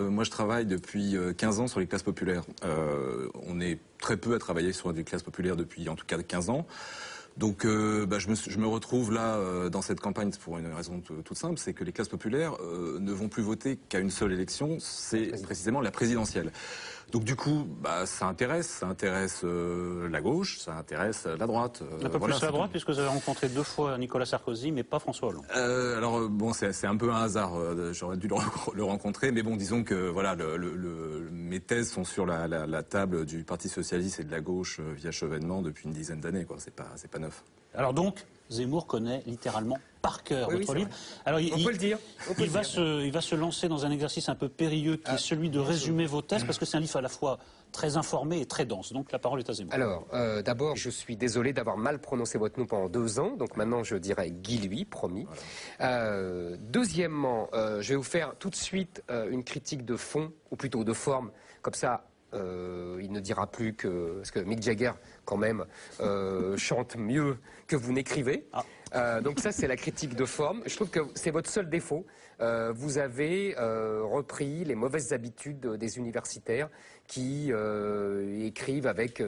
Moi, je travaille depuis 15 ans sur les classes populaires. On est très peu à travailler sur des classes populaires depuis en tout cas 15 ans. Donc je me retrouve là dans cette campagne pour une raison toute simple, c'est que les classes populaires ne vont plus voter qu'à une seule élection, c'est précisément la présidentielle. Donc du coup, ça intéresse la gauche, ça intéresse la droite. Un peu plus la droite, puisque vous avez rencontré 2 fois Nicolas Sarkozy, mais pas François Hollande. Alors bon, c'est un peu un hasard. J'aurais dû le rencontrer, mais bon, disons que voilà, mes thèses sont sur la table du Parti socialiste et de la gauche via Chevènement depuis une dizaine d'années, quoi. C'est pas neuf. Alors donc, Zemmour connaît littéralement par cœur votre livre. Alors, on peut le dire. Il va se lancer dans un exercice un peu périlleux qui est celui de résumer vos thèses, parce que c'est un livre à la fois très informé et très dense. Donc la parole est à Zemmour. Alors, d'abord, je suis désolé d'avoir mal prononcé votre nom pendant 2 ans. Donc maintenant, je dirais Guy Lui, promis. Voilà. Deuxièmement, je vais vous faire tout de suite une critique de fond, ou plutôt de forme. Comme ça, il ne dira plus que... Parce que Mick Jagger, quand même, chante mieux que vous n'écrivez. Donc ça, c'est la critique de forme. Je trouve que c'est votre seul défaut. Vous avez repris les mauvaises habitudes des universitaires qui écrivent avec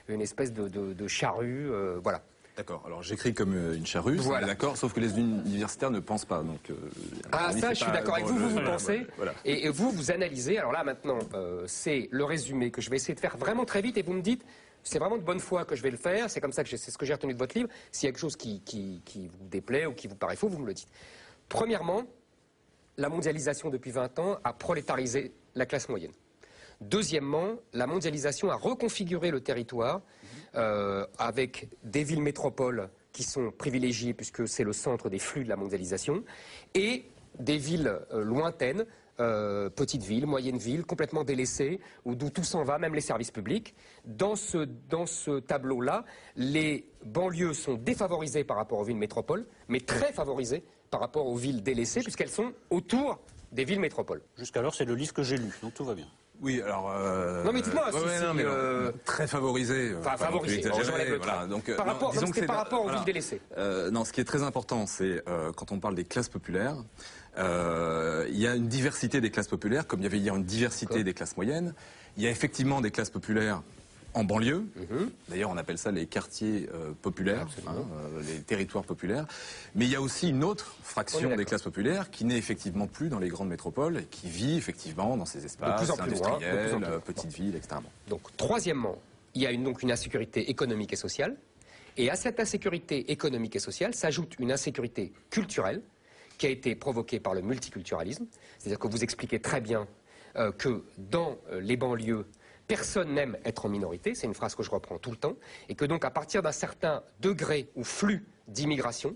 une espèce de charrue. Voilà. D'accord, alors j'écris comme une charrue, voilà. D'accord, sauf que les universitaires ne pensent pas. Donc, ça, je suis d'accord avec vous, vous pensez, voilà. Et vous analysez. Alors là, maintenant, c'est le résumé que je vais essayer de faire vraiment très vite, et vous me dites, c'est vraiment de bonne foi que je vais le faire, c'est comme ça que c'est ce que j'ai retenu de votre livre. S'il y a quelque chose qui vous déplaît ou qui vous paraît faux, vous me le dites. Premièrement, la mondialisation depuis 20 ans a prolétarisé la classe moyenne. Deuxièmement, la mondialisation a reconfiguré le territoire avec des villes métropoles qui sont privilégiées puisque c'est le centre des flux de la mondialisation et des villes lointaines, petites villes, moyennes villes, complètement délaissées, d'où tout s'en va, même les services publics. Dans ce tableau-là, les banlieues sont défavorisées par rapport aux villes métropoles, mais très favorisées par rapport aux villes délaissées puisqu'elles sont autour des villes métropoles. Jusqu'alors, c'est le livre que j'ai lu, donc tout va bien. Oui, alors... Non, mais dites-moi, très favorisé. Enfin, favorisé. Voilà, donc, par rapport aux villes délaissées. Non, ce qui est très important, c'est quand on parle des classes populaires, il y a une diversité des classes populaires, comme il y avait hier une diversité des classes moyennes. Il y a effectivement des classes populaires en banlieue. D'ailleurs, on appelle ça les quartiers populaires, les territoires populaires. Mais il y a aussi une autre fraction des classes populaires qui n'est effectivement plus dans les grandes métropoles et qui vit effectivement dans ces espaces industriels, petites villes, etc. Donc, troisièmement, il y a donc une insécurité économique et sociale. Et à cette insécurité économique et sociale s'ajoute une insécurité culturelle qui a été provoquée par le multiculturalisme. C'est-à-dire que vous expliquez très bien que dans les banlieues, personne n'aime être en minorité, c'est une phrase que je reprends tout le temps, et que donc à partir d'un certain degré ou flux d'immigration,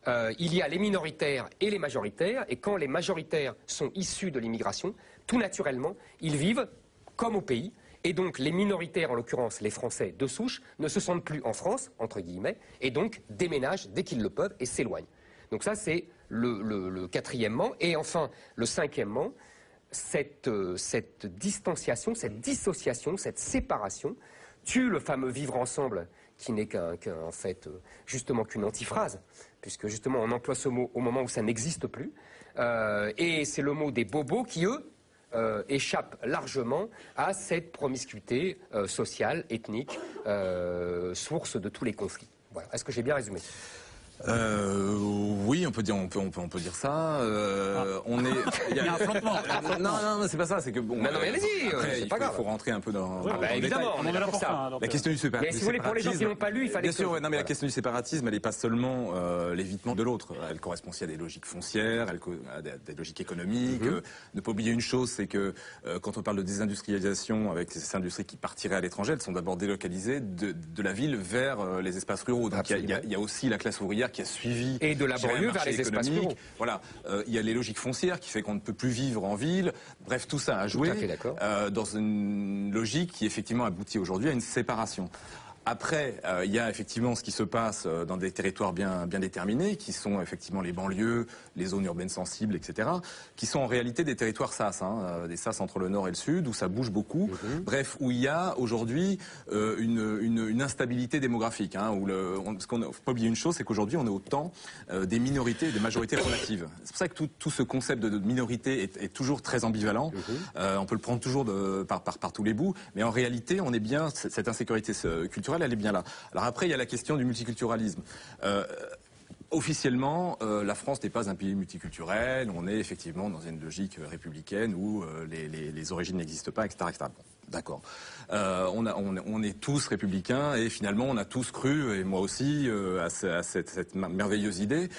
il y a les minoritaires et les majoritaires, et quand les majoritaires sont issus de l'immigration, tout naturellement, ils vivent comme au pays, et donc les minoritaires, en l'occurrence les Français de souche, ne se sentent plus en France, entre guillemets, et donc déménagent dès qu'ils le peuvent et s'éloignent. Donc ça c'est le quatrièmement, et enfin le cinquièmement, cette distanciation, cette dissociation, cette séparation tue le fameux vivre ensemble qui n'est en fait justement qu'une antiphrase, puisque justement on emploie ce mot au moment où ça n'existe plus, et c'est le mot des bobos qui, eux, échappent largement à cette promiscuité sociale, ethnique, source de tous les conflits. Voilà. Est-ce que j'ai bien résumé ? Oui, on peut dire ça. On est. Il y a un flottement. Non, c'est pas ça. C'est que bon. Non, mais allez-y. C'est pas grave. Il faut rentrer un peu dans. Évidemment, on est là pour ça. La question du séparatisme. Mais si vous voulez, pour les gens qui n'ont pas lu, il fallait. Bien sûr, mais la question du séparatisme, elle n'est pas seulement l'évitement de l'autre. Elle correspond aussi à des logiques foncières, à des logiques économiques. Ne pas oublier une chose, c'est que quand on parle de désindustrialisation, avec ces industries qui partiraient à l'étranger, elles sont d'abord délocalisées de la ville vers les espaces ruraux. Donc il y a aussi la classe ouvrière qui a suivi et de la banlieue vers les espaces ruraux. Voilà, il y a les logiques foncières qui fait qu'on ne peut plus vivre en ville. Bref, tout ça a joué dans une logique qui effectivement aboutit aujourd'hui à une séparation. Après, il y a effectivement ce qui se passe dans des territoires bien déterminés, qui sont effectivement les banlieues, les zones urbaines sensibles, etc., qui sont en réalité des territoires SAS, des SAS entre le nord et le sud, où ça bouge beaucoup. Bref, où il y a aujourd'hui une instabilité démographique. Parce qu'on ne faut pas oublier une chose, c'est qu'aujourd'hui, on est au temps des minorités et des majorités relatives. C'est pour ça que tout ce concept de minorité est toujours très ambivalent. On peut le prendre toujours par tous les bouts, mais en réalité, on est bien cette insécurité culturelle, elle est bien là. Alors après, il y a la question du multiculturalisme. Officiellement, la France n'est pas un pays multiculturel. On est effectivement dans une logique républicaine où les origines n'existent pas, etc., etc. Bon, d'accord. On est tous républicains et finalement, on a tous cru, et moi aussi, à cette merveilleuse idée.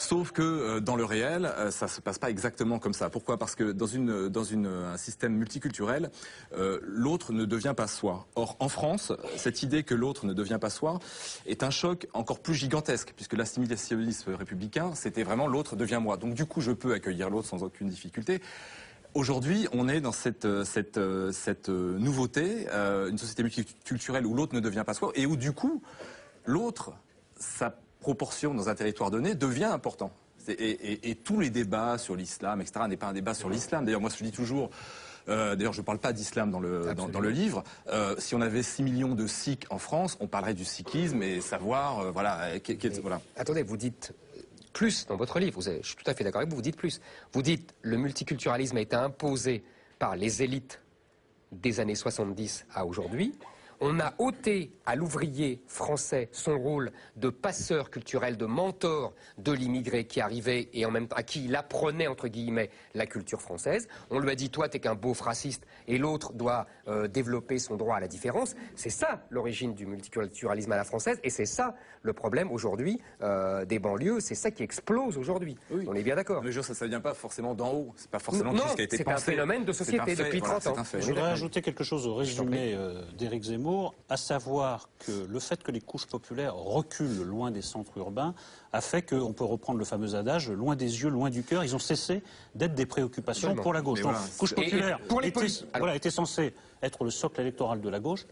Sauf que dans le réel, ça se passe pas exactement comme ça. Pourquoi? Parce que dans un système multiculturel, l'autre ne devient pas soi. Or, en France, cette idée que l'autre ne devient pas soi est un choc encore plus gigantesque, puisque l'assimilationnisme républicain, c'était vraiment l'autre devient moi. Donc du coup, je peux accueillir l'autre sans aucune difficulté. Aujourd'hui, on est dans cette nouveauté, une société multiculturelle où l'autre ne devient pas soi, et où du coup, l'autre, ça proportion dans un territoire donné devient important. Et tous les débats sur l'islam, etc., n'est pas un débat sur l'islam. D'ailleurs, moi, je dis toujours, d'ailleurs, je ne parle pas d'islam dans le livre. Si on avait 6 millions de Sikhs en France, on parlerait du sikhisme et savoir, voilà. Attendez, vous dites plus dans votre livre, je suis tout à fait d'accord avec vous, vous dites plus. Vous dites le multiculturalisme a été imposé par les élites des années 70 à aujourd'hui. On a ôté à l'ouvrier français son rôle de passeur culturel, de mentor de l'immigré qui arrivait et en même temps à qui il apprenait, entre guillemets, la culture française. On lui a dit, toi, t'es qu'un beauf raciste et l'autre doit développer son droit à la différence. C'est ça l'origine du multiculturalisme à la française et c'est ça le problème aujourd'hui des banlieues. C'est ça qui explose aujourd'hui. Oui. On est bien d'accord. Mais ça ne vient pas forcément d'en haut. C'est pas forcément tout ce qui a été pensé. C'est un phénomène de société depuis 30 ans. Je voudrais ajouter quelque chose au résumé d'Éric Zemmour. À savoir que le fait que les couches populaires reculent loin des centres urbains a fait qu'on peut reprendre le fameux adage, loin des yeux, loin du cœur, ils ont cessé d'être des préoccupations pour la gauche. Donc, couche populaire était censée être le socle électoral de la gauche.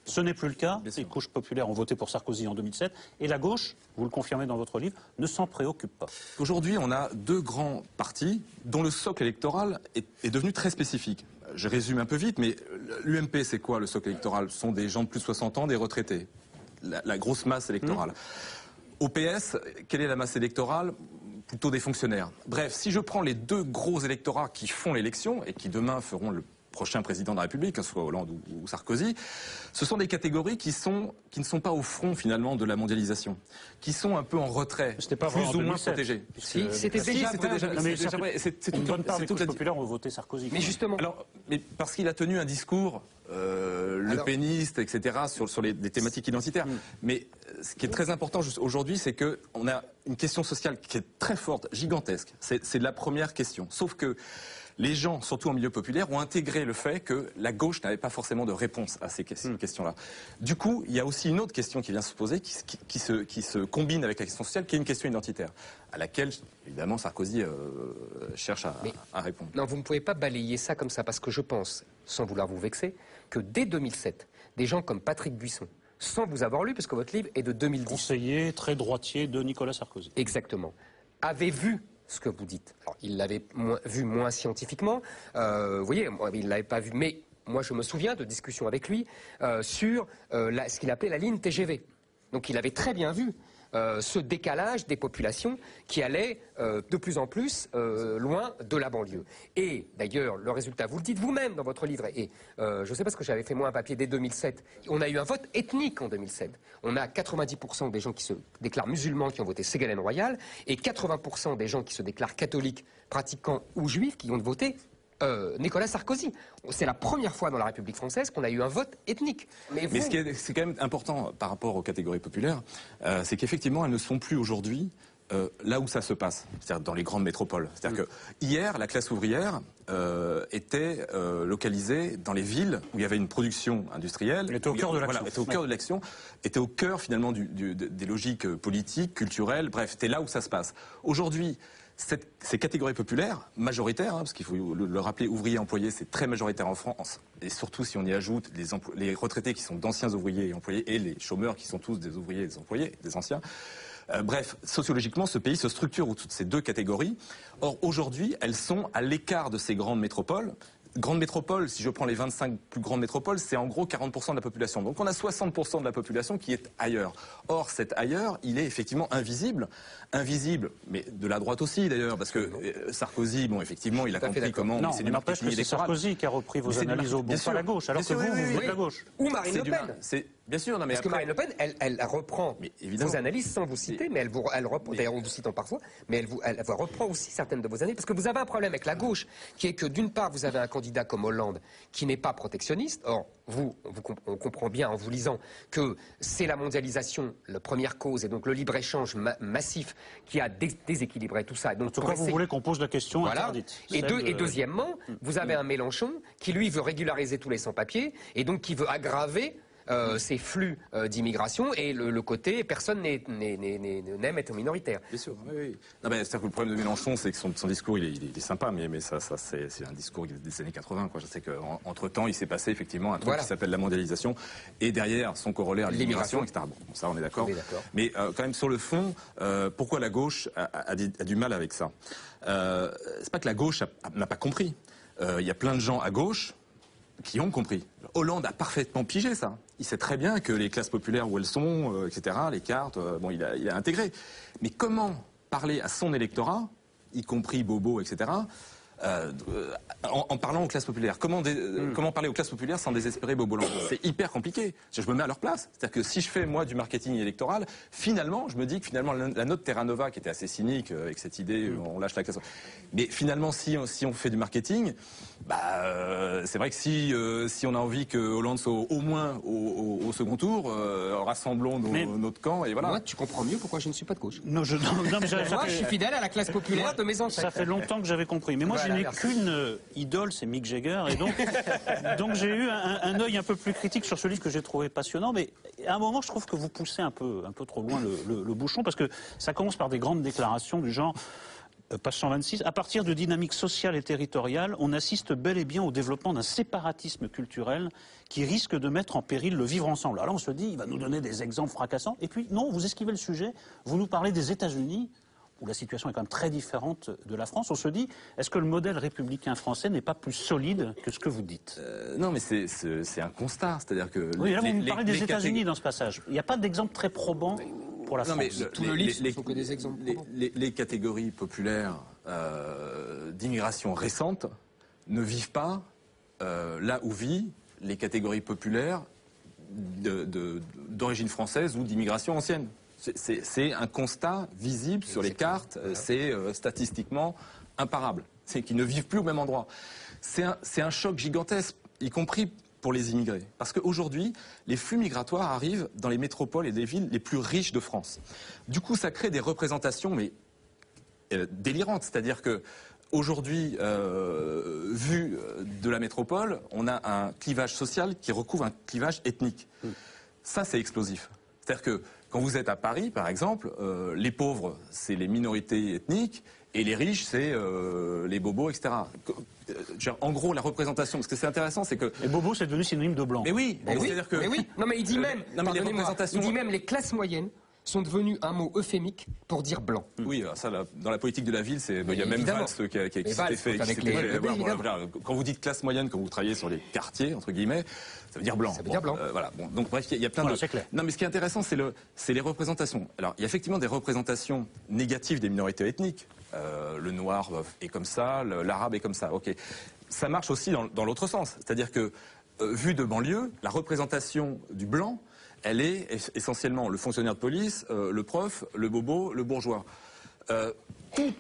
Ce n'est plus le cas. Les couches populaires ont voté pour Sarkozy en 2007. Et la gauche, vous le confirmez dans votre livre, ne s'en préoccupe pas. Aujourd'hui, on a deux grands partis dont le socle électoral est devenu très spécifique. Je résume un peu vite, mais l'UMP, c'est quoi le socle électoral? Ce sont des gens de plus de 60 ans, des retraités. La grosse masse électorale. Au PS, quelle est la masse électorale? Plutôt des fonctionnaires. Bref, si je prends les deux gros électorats qui font l'élection et qui demain feront le prochain président de la République, que ce soit Hollande ou Sarkozy, ce sont des catégories qui ne sont pas au front finalement de la mondialisation, qui sont un peu en retrait, plus ou moins protégées. C'était déjà vrai. Une bonne part des couches populaires ont voté Sarkozy. Mais justement, mais parce qu'il a tenu un discours le péniste, etc., sur des thématiques identitaires. Mais ce qui est très important aujourd'hui, c'est qu'on a une question sociale qui est très forte, gigantesque. C'est la première question. Sauf que les gens, surtout en milieu populaire, ont intégré le fait que la gauche n'avait pas forcément de réponse à ces questions-là. Du coup, il y a aussi une autre question qui vient se poser, qui se combine avec la question sociale, qui est une question identitaire, à laquelle, évidemment, Sarkozy cherche à répondre. Non, vous ne pouvez pas balayer ça comme ça, parce que je pense, sans vouloir vous vexer, que dès 2007, des gens comme Patrick Buisson, sans vous avoir lu, parce que votre livre est de 2010. Conseiller très droitier de Nicolas Sarkozy. Exactement. Avaient vu ce que vous dites. Alors, il l'avait vu moins scientifiquement, vous voyez, il ne l'avait pas vu, mais moi je me souviens de discussions avec lui sur ce qu'il appelait la ligne TGV. Donc il avait très bien vu ce décalage des populations qui allait de plus en plus loin de la banlieue. Et d'ailleurs, le résultat, vous le dites vous-même dans votre livre, et je sais parce que j'avais fait moi un papier dès 2007, on a eu un vote ethnique en 2007. On a 90% des gens qui se déclarent musulmans qui ont voté Ségolène Royal, et 80% des gens qui se déclarent catholiques, pratiquants ou juifs qui ont voté Nicolas Sarkozy. C'est la première fois dans la République française qu'on a eu un vote ethnique. Mais c'est quand même important par rapport aux catégories populaires, c'est qu'effectivement elles ne sont plus aujourd'hui là où ça se passe, c'est-à-dire dans les grandes métropoles. C'est-à-dire que hier, la classe ouvrière était localisée dans les villes où il y avait une production industrielle. Elle était au cœur de l'action. Était au cœur de l'action, était au cœur finalement des logiques politiques, culturelles, bref, c'était là où ça se passe. Aujourd'hui, Ces catégories populaires, majoritaires, parce qu'il faut le rappeler, ouvriers, employés, c'est très majoritaire en France, et surtout si on y ajoute les retraités qui sont d'anciens ouvriers et employés, et les chômeurs qui sont tous des ouvriers et des employés, des anciens. Bref, sociologiquement, ce pays se structure autour de ces deux catégories. Or, aujourd'hui, elles sont à l'écart de ces grandes métropoles. Grande métropole, si je prends les 25 plus grandes métropoles, c'est en gros 40% de la population. Donc on a 60% de la population qui est ailleurs. Or, cet ailleurs, il est effectivement invisible. Invisible, mais de la droite aussi d'ailleurs, parce que Sarkozy, bon, effectivement, il a compris comment... Non, mais n'empêche que c'est Sarkozy qui a repris vos analyses au bon, pas la gauche, alors que vous êtes la gauche. Ou Marine Le Pen. Bien sûr, non, mais parce que Marine Le Pen, elle reprend vos analyses sans vous citer, mais elle reprend, d'ailleurs en vous citant parfois, mais elle reprend aussi certaines de vos analyses. Parce que vous avez un problème avec la gauche, qui est que d'une part, vous avez un candidat comme Hollande qui n'est pas protectionniste. Or, on comprend bien en vous lisant que c'est la mondialisation, la première cause, et donc le libre-échange massif qui a déséquilibré tout ça. Et donc, en tout cas, vous voulez qu'on pose la question interdite. Et deuxièmement, vous avez un Mélenchon qui, lui, veut régulariser tous les sans-papiers, et donc qui veut aggraver ces flux d'immigration, et le côté personne n'aime être minoritaire. Bien sûr, oui. Non, mais c'est-à-dire que le problème de Mélenchon, c'est que son discours, il est sympa, mais ça c'est un discours des années 80. Quoi. Je sais qu'entre-temps, il s'est passé effectivement un truc qui s'appelle la mondialisation, et derrière, son corollaire, l'immigration, etc. Bon, ça, on est d'accord. Mais quand même, sur le fond, pourquoi la gauche a du mal avec ça? C'est pas que la gauche n'a pas compris. Il y a plein de gens à gauche qui ont compris. Hollande a parfaitement pigé ça. Il sait très bien que les classes populaires où elles sont, etc., les cartes, bon, il a intégré. Mais comment parler à son électorat, y compris Bobo, etc., en parlant aux classes populaires? Comment parler aux classes populaires sans désespérer Bobo Landon? C'est hyper compliqué. Je me mets à leur place. C'est-à-dire que si je fais, moi, du marketing électoral, finalement, je me dis que finalement, la note Terra Nova, qui était assez cynique, avec cette idée, on lâche la classe... Mais finalement, si on fait du marketing, c'est vrai que si on a envie que Hollande soit au moins au second tour, rassemblons notre camp, et voilà. Moi, tu comprends mieux pourquoi je ne suis pas de gauche. Non, mais moi, je suis fidèle à la classe populaire de mes ancêtres. Ça fait longtemps que j'avais compris. Mais moi, je n'ai qu'une idole, c'est Mick Jagger, et donc j'ai eu un œil un peu plus critique sur ce livre que j'ai trouvé passionnant. Mais à un moment, je trouve que vous poussez un peu trop loin le bouchon, parce que ça commence par des grandes déclarations du genre... Page 126, à partir de dynamiques sociales et territoriales, on assiste bel et bien au développement d'un séparatisme culturel qui risque de mettre en péril le vivre ensemble. Alors là, on se dit, il va nous donner des exemples fracassants. Et puis, non, vous esquivez le sujet, vous nous parlez des États-Unis, où la situation est quand même très différente de la France. On se dit, est-ce que le modèle républicain français n'est pas plus solide que ce que vous dites? Non, mais c'est un constat. C'est-à-dire que... Oui, là, vous me parlez des États-Unis dans ce passage. Il n'y a pas d'exemple très probant pour la France. Tout le livre, il faut que des exemples. Les catégories populaires d'immigration récente ne vivent pas là où vivent les catégories populaires d'origine française ou d'immigration ancienne. C'est un constat visible sur les cartes, c'est statistiquement imparable. C'est qu'ils ne vivent plus au même endroit. C'est un choc gigantesque, y compris pour les immigrés. Parce qu'aujourd'hui, les flux migratoires arrivent dans les métropoles et les villes les plus riches de France. Du coup, ça crée des représentations, mais délirantes. C'est-à-dire que aujourd'hui, vu de la métropole, on a un clivage social qui recouvre un clivage ethnique. Ça, c'est explosif. C'est-à-dire que quand vous êtes à Paris, par exemple, les pauvres, c'est les minorités ethniques, et les riches, c'est les bobos, etc. En gros, la représentation, ce que c'est intéressant, c'est que... Et bobo, c'est devenu synonyme de blanc. Mais oui, c'est-à-dire que... Mais oui, non mais il dit même, il dit même les classes moyennes sont devenues un mot euphémique pour dire blanc. Oui, alors ça, dans la politique de la ville, il y a même Valls qui s'était fait. Quand vous dites classe moyenne, quand vous travaillez sur les quartiers, entre guillemets, ça veut dire blanc. Ça veut dire blanc. Voilà. Bon, donc bref, il y a plein de... C'est clair. Non, mais ce qui est intéressant, c'est les représentations. Alors, il y a effectivement des représentations négatives des minorités ethniques. Le noir est comme ça, l'arabe est comme ça. Ok. Ça marche aussi dans l'autre sens. C'est-à-dire que, vu de banlieue, la représentation du blanc, elle est essentiellement le fonctionnaire de police, le prof, le bobo, le bourgeois. Tout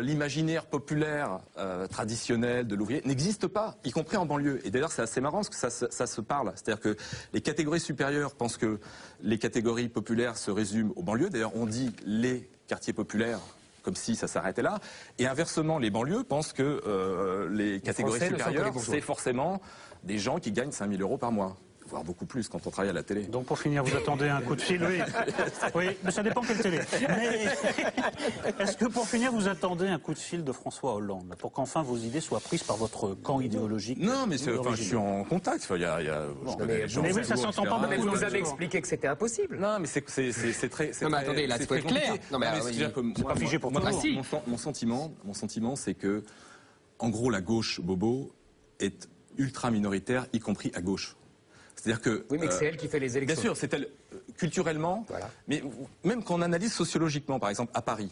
l'imaginaire populaire traditionnel de l'ouvrier n'existe pas, y compris en banlieue. Et d'ailleurs, c'est assez marrant parce que ça se parle. C'est-à-dire que les catégories supérieures pensent que les catégories populaires se résument aux banlieues. D'ailleurs, on dit les quartiers populaires comme si ça s'arrêtait là. Et inversement, les banlieues pensent que les catégories supérieures, c'est forcément des gens qui gagnent 5 000 € par mois. voire beaucoup plus quand on travaille à la télé. Donc pour finir, vous attendez un coup de fil, oui. Oui, mais ça dépend quelle télé. Mais est-ce que pour finir, vous attendez un coup de fil de François Hollande pour qu'enfin vos idées soient prises par votre camp idéologique? Non, mais je suis en contact. Enfin, je connais les gens, mais oui, ça s'entend pas Non, mais beaucoup. vous nous avez expliqué que c'était impossible. Non, mais c'est très. Non, mais attendez, là, c'est il faut très être clair. compliqué. Non, mais c'est pas figé pour tout le monde. Mon sentiment, c'est que, en gros, la gauche bobo est ultra minoritaire, y compris à gauche. C'est-à-dire que. Oui, mais que c'est elle qui fait les élections. Bien sûr, c'est elle culturellement. Voilà. Mais même quand on analyse sociologiquement, par exemple, à Paris,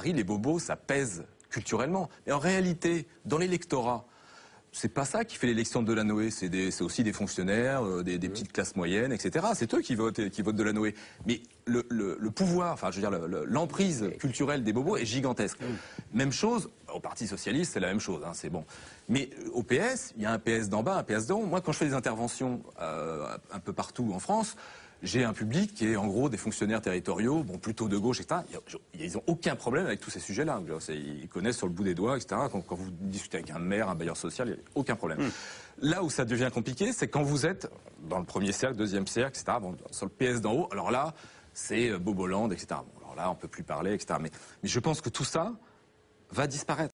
les bobos, ça pèse culturellement. Mais en réalité, dans l'électorat, c'est pas ça qui fait l'élection de Delanoë, c'est aussi des fonctionnaires, des petites classes moyennes, etc. C'est eux qui votent Delanoë. Mais le pouvoir, enfin je veux dire l'emprise culturelle des bobos est gigantesque. Même chose au Parti socialiste, c'est la même chose, hein, c'est bon. Mais au PS, il y a un PS d'en bas, un PS d'en haut. Moi, quand je fais des interventions un peu partout en France, j'ai un public qui est en gros des fonctionnaires territoriaux, bon plutôt de gauche, etc. Ils n'ont aucun problème avec tous ces sujets-là. Ils connaissent sur le bout des doigts, etc. Quand vous discutez avec un maire, un bailleur social, il n'y a aucun problème. Là où ça devient compliqué, c'est quand vous êtes dans le premier cercle, deuxième cercle, etc. Bon, sur le PS d'en haut, alors là, c'est Boboland, etc. Bon, alors là, on peut plus parler, etc. Mais je pense que tout ça va disparaître.